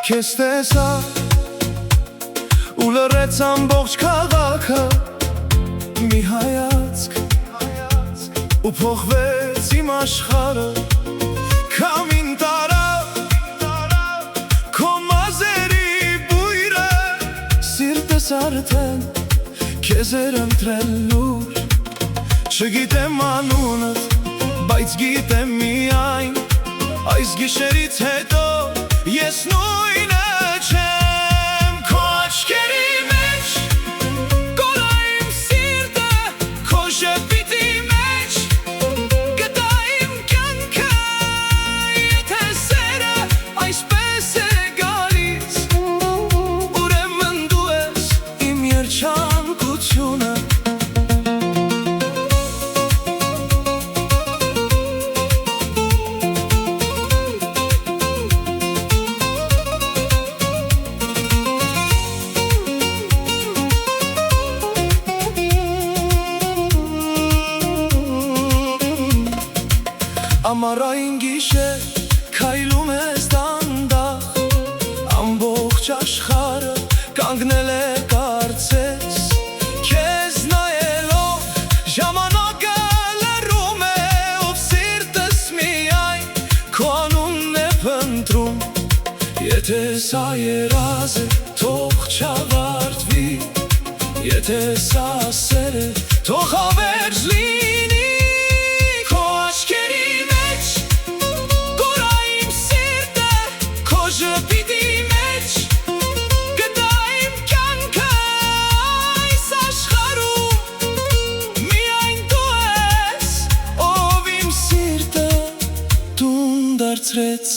քեզ տեսա ու լռեց ամբողջ քաղաքը մի հայացք ու փոխվեց իմ աշխարհը քամին տարա քո մազերի բույրը սիրտս արդեն քեզ էր ընտրել լուր չգիտեմ անունդ բայց գիտեմ միայն այս գիշերից հետո ես նույնը չեմ քո աչքերի մեջ կորա իմ սիրտը քո ժպիտի մեջ գտա իմ կյանքը եթե սերը այսպես է գալիս ուրեմն դու ես իմ երջանկությունը Ամառային գիշեր քայլում ես դանդաղ ամբողջ աշխարհը կանգնել է կարծես քեզ նայելով ժամանակը լռում է ով սիրտս միայն քո անունն է փնտրում եթե սա երազ է թող չավարտվի եթե սա սեր է թող հավերժ լինի ժպիտի մեջ գտա իմ կյանքը այս աշխարհում միայն դու ես ով իմ սիրտը տուն դարձրեց